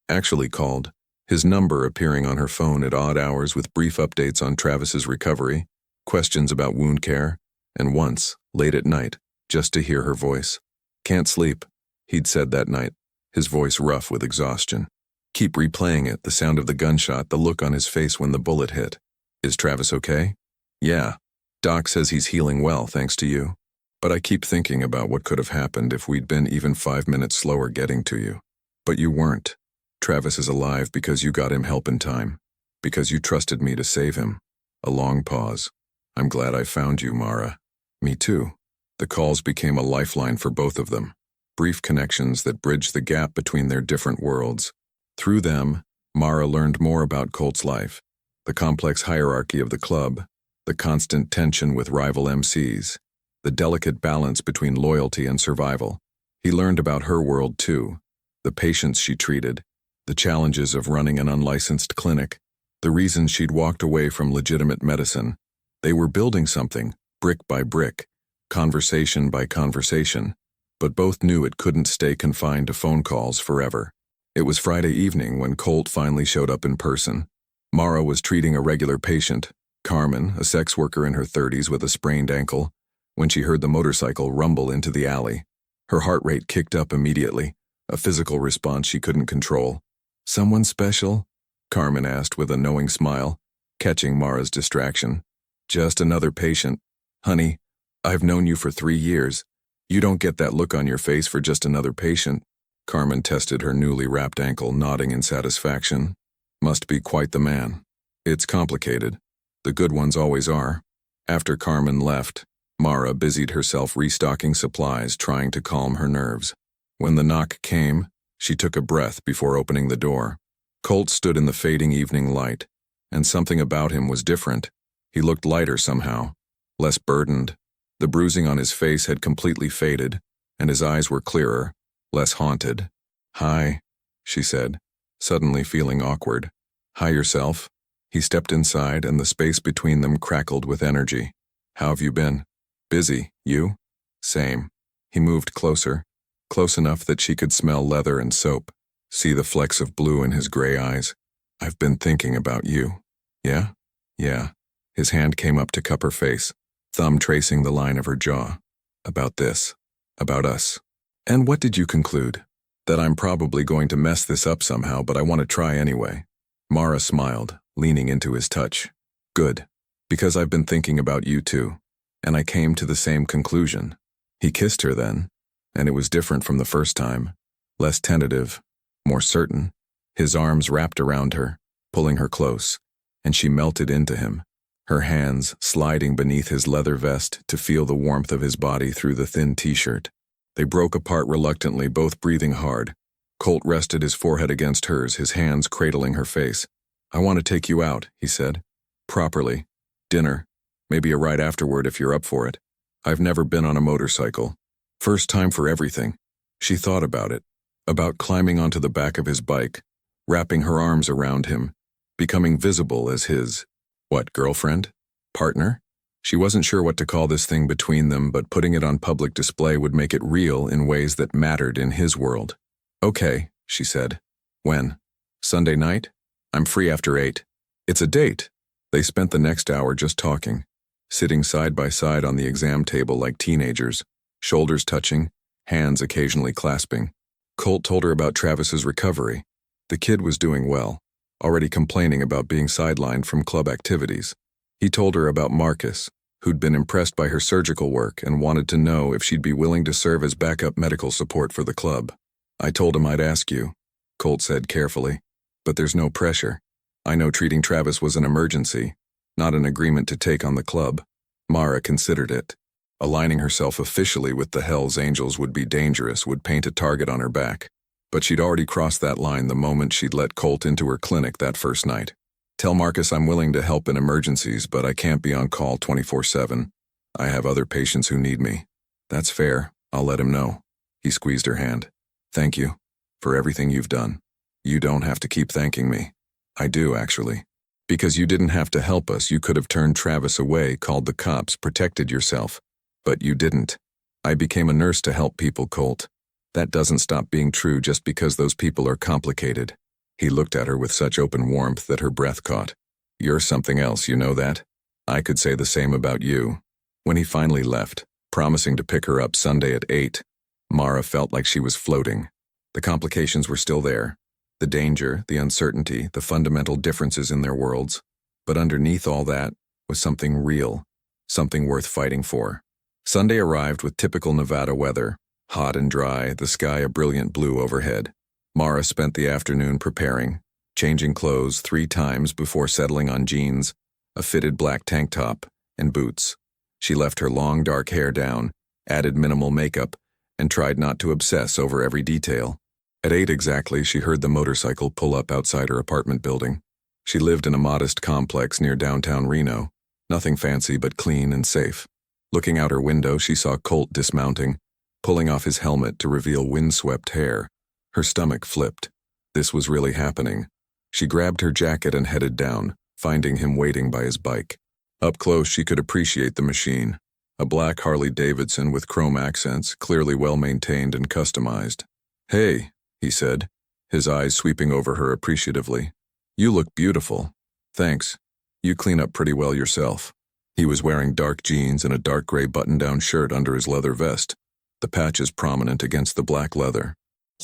actually called, his number appearing on her phone at odd hours with brief updates on Travis's recovery, questions about wound care, and once, late at night, just to hear her voice. "Can't sleep," he'd said that night, his voice rough with exhaustion. Keep replaying it, the sound of the gunshot, the look on his face when the bullet hit. "Is Travis okay?" "Yeah. Doc says he's healing well, thanks to you. But I keep thinking about what could have happened if we'd been even 5 minutes slower getting to you. But you weren't. Travis is alive because you got him help in time. Because you trusted me to save him. A long pause. I'm glad I found you, Mara. Me too. The calls became a lifeline for both of them. Brief connections that bridged the gap between their different worlds. Through them, Mara learned more about Colt's life. The complex hierarchy of the club. The constant tension with rival MCs. The delicate balance between loyalty and survival. He learned about her world too. The patients she treated. The challenges of running an unlicensed clinic. The reasons she'd walked away from legitimate medicine. They were building something, brick by brick, conversation by conversation, but both knew it couldn't stay confined to phone calls forever. It was Friday evening when Colt finally showed up in person. Mara was treating a regular patient, Carmen, a sex worker in her 30s with a sprained ankle, when she heard the motorcycle rumble into the alley. Her heart rate kicked up immediately, a physical response she couldn't control. "Someone special?" Carmen asked with a knowing smile, catching Mara's distraction. "Just another patient. Honey, I've known you for 3 years. You don't get that look on your face for just another patient." Carmen tested her newly wrapped ankle, nodding in satisfaction. "Must be quite the man. It's complicated. The good ones always are." After Carmen left, Mara busied herself restocking supplies, trying to calm her nerves. When the knock came, she took a breath before opening the door. Colt stood in the fading evening light, and something about him was different. He looked lighter somehow, less burdened. The bruising on his face had completely faded, and his eyes were clearer, less haunted. "Hi," she said, suddenly feeling awkward. "Hi yourself." He stepped inside, and the space between them crackled with energy. "How have you been?" "Busy. You?" "Same." He moved closer, close enough that she could smell leather and soap, see the flecks of blue in his gray eyes. "I've been thinking about you." "Yeah?" "Yeah." His hand came up to cup her face, thumb tracing the line of her jaw. "About this. About us." "And what did you conclude?" "That I'm probably going to mess this up somehow, but I want to try anyway." Mara smiled, leaning into his touch. "Good. Because I've been thinking about you too. And I came to the same conclusion." He kissed her then, and it was different from the first time. Less tentative, more certain. His arms wrapped around her, pulling her close, and she melted into him, her hands sliding beneath his leather vest to feel the warmth of his body through the thin t-shirt. They broke apart reluctantly, both breathing hard. Colt rested his forehead against hers, his hands cradling her face. "I want to take you out," he said. "Properly. Dinner. Maybe a ride afterward if you're up for it. I've never been on a motorcycle. First time for everything." She thought about it, about climbing onto the back of his bike, wrapping her arms around him, becoming visible as his, girlfriend? Partner? She wasn't sure what to call this thing between them, but putting it on public display would make it real in ways that mattered in his world. "Okay," she said. "When?" "Sunday night? I'm free after 8. It's a date." They spent the next hour just talking, sitting side by side on the exam table like teenagers, shoulders touching, hands occasionally clasping. Colt told her about Travis's recovery. The kid was doing well, already complaining about being sidelined from club activities. He told her about Marcus, who'd been impressed by her surgical work and wanted to know if she'd be willing to serve as backup medical support for the club. "I told him I'd ask you," Colt said carefully. "But there's no pressure. I know treating Travis was an emergency, not an agreement to take on the club." Mara considered it. Aligning herself officially with the Hells Angels would be dangerous, would paint a target on her back. But she'd already crossed that line the moment she'd let Colt into her clinic that first night. "Tell Marcus I'm willing to help in emergencies, but I can't be on call 24/7. I have other patients who need me." "That's fair. I'll let him know." He squeezed her hand. "Thank you for everything you've done. You don't have to keep thanking me." "I do, actually. Because you didn't have to help us. You could have turned Travis away, called the cops, protected yourself. But you didn't. I became a nurse to help people, Colt. That doesn't stop being true just because those people are complicated." He looked at her with such open warmth that her breath caught. "You're something else, you know that? I could say the same about you." When he finally left, promising to pick her up Sunday at 8, Mara felt like she was floating. The complications were still there. The danger, the uncertainty, the fundamental differences in their worlds. But underneath all that was something real, something worth fighting for. Sunday arrived with typical Nevada weather, hot and dry, the sky a brilliant blue overhead. Mara spent the afternoon preparing, changing clothes 3 times before settling on jeans, a fitted black tank top, and boots. She left her long dark hair down, added minimal makeup, and tried not to obsess over every detail. At 8 exactly, she heard the motorcycle pull up outside her apartment building. She lived in a modest complex near downtown Reno, nothing fancy but clean and safe. Looking out her window, she saw Colt dismounting, pulling off his helmet to reveal windswept hair. Her stomach flipped. This was really happening. She grabbed her jacket and headed down, finding him waiting by his bike. Up close, she could appreciate the machine. A black Harley-Davidson with chrome accents, clearly well-maintained and customized. "Hey," he said, his eyes sweeping over her appreciatively. "You look beautiful." "Thanks. You clean up pretty well yourself." He was wearing dark jeans and a dark gray button-down shirt under his leather vest, the patches prominent against the black leather.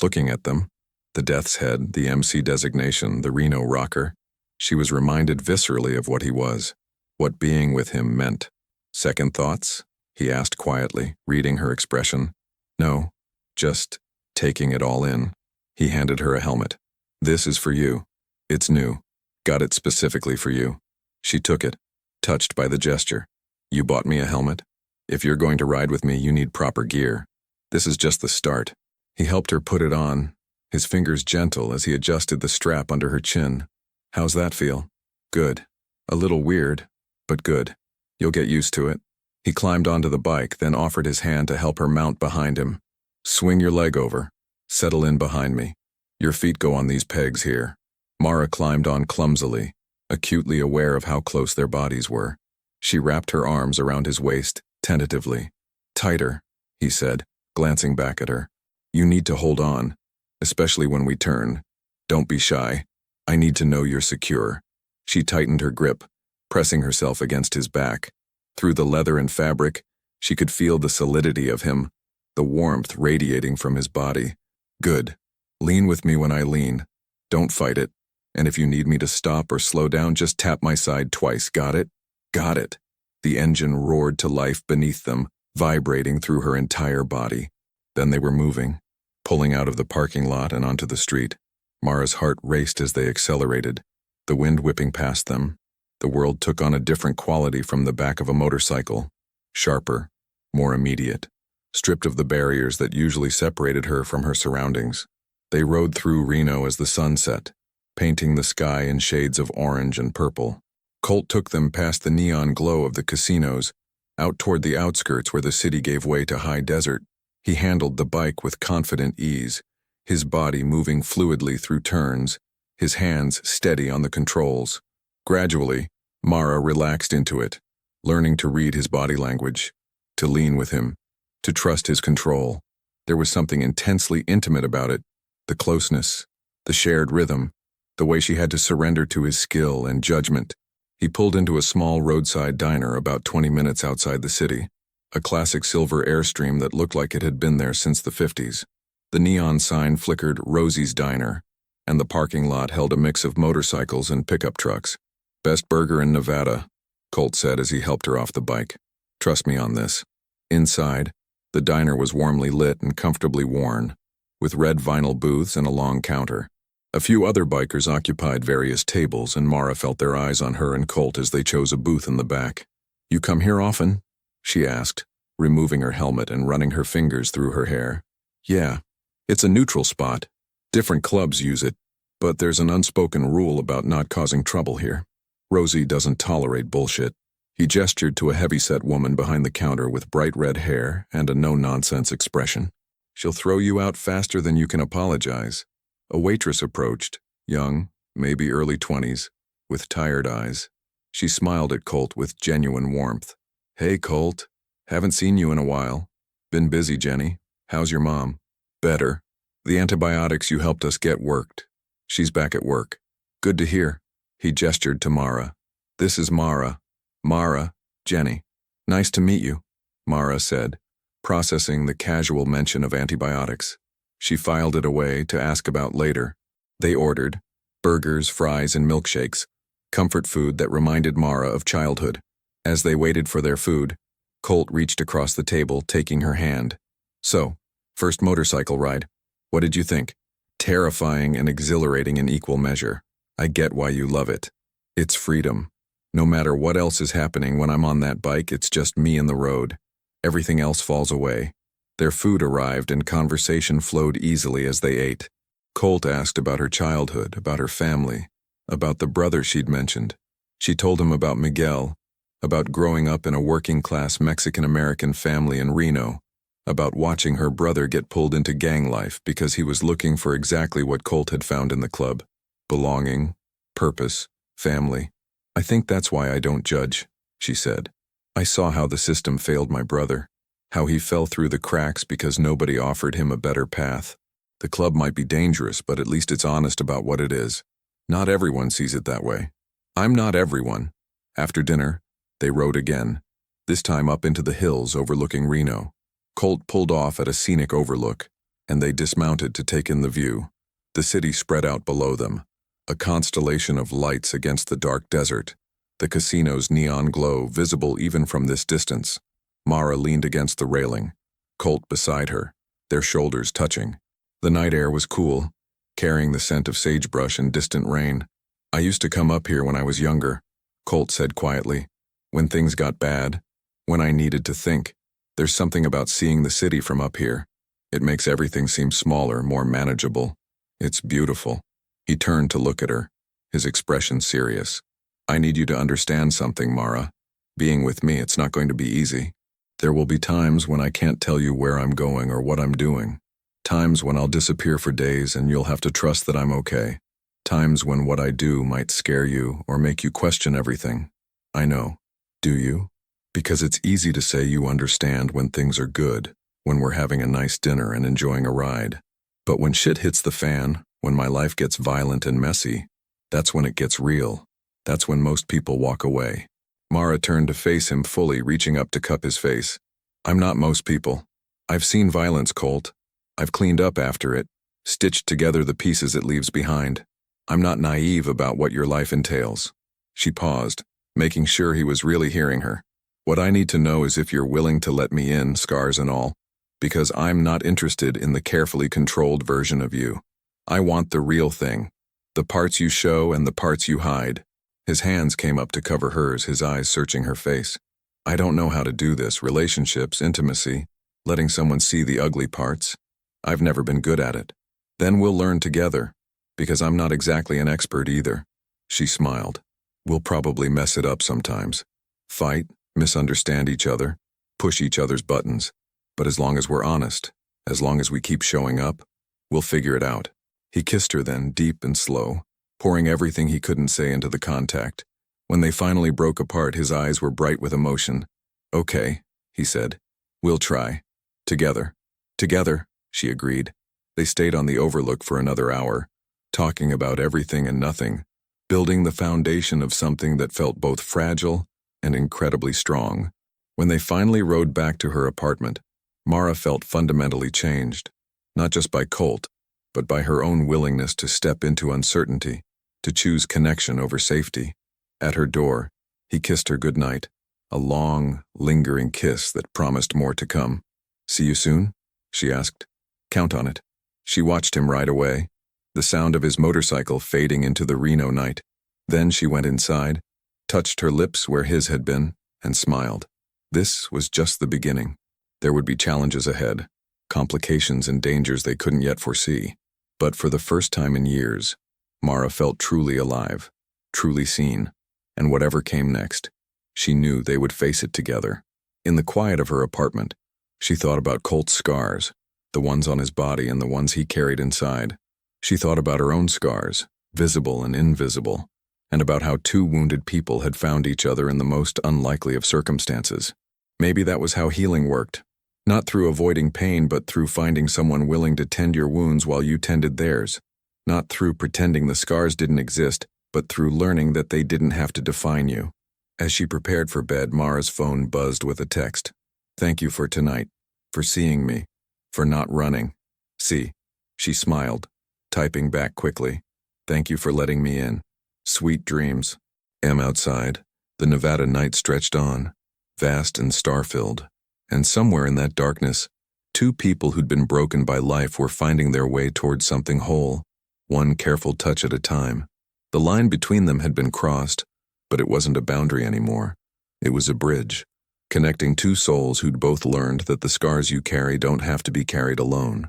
Looking at them, the Death's Head, the MC designation, the Reno rocker, she was reminded viscerally of what he was, what being with him meant. "Second thoughts?" he asked quietly, reading her expression. "No, just taking it all in." He handed her a helmet. "This is for you. It's new. Got it specifically for you." She took it, touched by the gesture. "You bought me a helmet? If you're going to ride with me, you need proper gear. This is just the start." He helped her put it on, his fingers gentle as he adjusted the strap under her chin. "How's that feel?" "Good. A little weird, but good. You'll get used to it." He climbed onto the bike, then offered his hand to help her mount behind him. "Swing your leg over. Settle in behind me. Your feet go on these pegs here." Mara climbed on clumsily, acutely aware of how close their bodies were. She wrapped her arms around his waist, tentatively. "Tighter," he said, glancing back at her. "You need to hold on, especially when we turn. Don't be shy. I need to know you're secure." She tightened her grip, pressing herself against his back. Through the leather and fabric, she could feel the solidity of him, the warmth radiating from his body. "Good. Lean with me when I lean. Don't fight it. And if you need me to stop or slow down, just tap my side twice. Got it?" "Got it." The engine roared to life beneath them, vibrating through her entire body. Then they were moving, pulling out of the parking lot and onto the street. Mara's heart raced as they accelerated, the wind whipping past them. The world took on a different quality from the back of a motorcycle, sharper, more immediate, stripped of the barriers that usually separated her from her surroundings. They rode through Reno as the sun set, painting the sky in shades of orange and purple. Colt took them past the neon glow of the casinos, out toward the outskirts where the city gave way to high desert. He handled the bike with confident ease, his body moving fluidly through turns, his hands steady on the controls. Gradually, Mara relaxed into it, learning to read his body language, to lean with him, to trust his control. There was something intensely intimate about it, the closeness, the shared rhythm, the way she had to surrender to his skill and judgment. He pulled into a small roadside diner about 20 minutes outside the city, a classic silver Airstream that looked like it had been there since the 50s. The neon sign flickered Rosie's Diner, and the parking lot held a mix of motorcycles and pickup trucks. "Best burger in Nevada," Colt said as he helped her off the bike. "Trust me on this." Inside, the diner was warmly lit and comfortably worn, with red vinyl booths and a long counter. A few other bikers occupied various tables, and Mara felt their eyes on her and Colt as they chose a booth in the back. "You come here often?" she asked, removing her helmet and running her fingers through her hair. "Yeah. It's a neutral spot. Different clubs use it, but there's an unspoken rule about not causing trouble here. Rosie doesn't tolerate bullshit." He gestured to a heavy-set woman behind the counter with bright red hair and a no-nonsense expression. "She'll throw you out faster than you can apologize." A waitress approached, young, maybe early 20s, with tired eyes. She smiled at Colt with genuine warmth. "Hey, Colt. Haven't seen you in a while. Been busy, Jenny. How's your mom?" "Better. The antibiotics you helped us get worked. She's back at work." "Good to hear." He gestured to Mara. "This is Mara. Mara, Jenny. Nice to meet you," Mara said, processing the casual mention of antibiotics. She filed it away to ask about later. They ordered burgers, fries, and milkshakes, comfort food that reminded Mara of childhood. As they waited for their food, Colt reached across the table, taking her hand. So, first motorcycle ride. What did you think? Terrifying and exhilarating in equal measure. I get why you love it. It's freedom. No matter what else is happening when I'm on that bike, it's just me and the road. Everything else falls away. Their food arrived and conversation flowed easily as they ate. Colt asked about her childhood, about her family, about the brother she'd mentioned. She told him about Miguel, about growing up in a working-class Mexican-American family in Reno, about watching her brother get pulled into gang life because he was looking for exactly what Colt had found in the club: belonging, purpose, family. I think that's why I don't judge, she said. I saw how the system failed my brother, how he fell through the cracks because nobody offered him a better path. The club might be dangerous, but at least it's honest about what it is. Not everyone sees it that way. I'm not everyone. After dinner, they rode again, this time up into the hills overlooking Reno. Colt pulled off at a scenic overlook, and they dismounted to take in the view. The city spread out below them, a constellation of lights against the dark desert, the casino's neon glow visible even from this distance. Mara leaned against the railing, Colt beside her, their shoulders touching. The night air was cool, carrying the scent of sagebrush and distant rain. I used to come up here when I was younger, Colt said quietly, when things got bad, when I needed to think. There's something about seeing the city from up here. It makes everything seem smaller, more manageable. It's beautiful. He turned to look at her, his expression serious. I need you to understand something, Mara. Being with me, it's not going to be easy. There will be times when I can't tell you where I'm going or what I'm doing. Times when I'll disappear for days and you'll have to trust that I'm okay. Times when what I do might scare you or make you question everything. I know. Do you? Because it's easy to say you understand when things are good, when we're having a nice dinner and enjoying a ride. But when shit hits the fan, when my life gets violent and messy, that's when it gets real. That's when most people walk away. Mara turned to face him fully, reaching up to cup his face. I'm not most people. I've seen violence, Colt. I've cleaned up after it, stitched together the pieces it leaves behind. I'm not naive about what your life entails. She paused, making sure he was really hearing her. What I need to know is if you're willing to let me in, scars and all, because I'm not interested in the carefully controlled version of you. I want the real thing, the parts you show and the parts you hide. His hands came up to cover hers, his eyes searching her face. I don't know how to do this, relationships, intimacy, letting someone see the ugly parts. I've never been good at it. Then we'll learn together, because I'm not exactly an expert either. She smiled. We'll probably mess it up sometimes. Fight, misunderstand each other, push each other's buttons. But as long as we're honest, as long as we keep showing up, we'll figure it out. He kissed her then, deep and slow, pouring everything he couldn't say into the contact. When they finally broke apart, his eyes were bright with emotion. Okay, he said. We'll try. Together. Together, she agreed. They stayed on the overlook for another hour, talking about everything and nothing, building the foundation of something that felt both fragile and incredibly strong. When they finally rode back to her apartment, Mara felt fundamentally changed, not just by Colt, but by her own willingness to step into uncertainty, to choose connection over safety. At her door, he kissed her goodnight, a long, lingering kiss that promised more to come. See you soon? She asked. Count on it. She watched him ride away, the sound of his motorcycle fading into the Reno night. Then she went inside, touched her lips where his had been, and smiled. This was just the beginning. There would be challenges ahead, complications and dangers they couldn't yet foresee. But for the first time in years, Mara felt truly alive, truly seen, and whatever came next, she knew they would face it together. In the quiet of her apartment, she thought about Colt's scars, the ones on his body and the ones he carried inside. She thought about her own scars, visible and invisible, and about how two wounded people had found each other in the most unlikely of circumstances. Maybe that was how healing worked. Not through avoiding pain, but through finding someone willing to tend your wounds while you tended theirs. Not through pretending the scars didn't exist, but through learning that they didn't have to define you. As she prepared for bed, Mara's phone buzzed with a text. Thank you for tonight, for seeing me, for not running. See, she smiled, typing back quickly. Thank you for letting me in. Sweet dreams. Outside, the Nevada night stretched on. vast and star-filled. And somewhere in that darkness, two people who'd been broken by life were finding their way towards something whole, one careful touch at a time. The line between them had been crossed, but it wasn't a boundary anymore. It was a bridge, connecting two souls who'd both learned that the scars you carry don't have to be carried alone.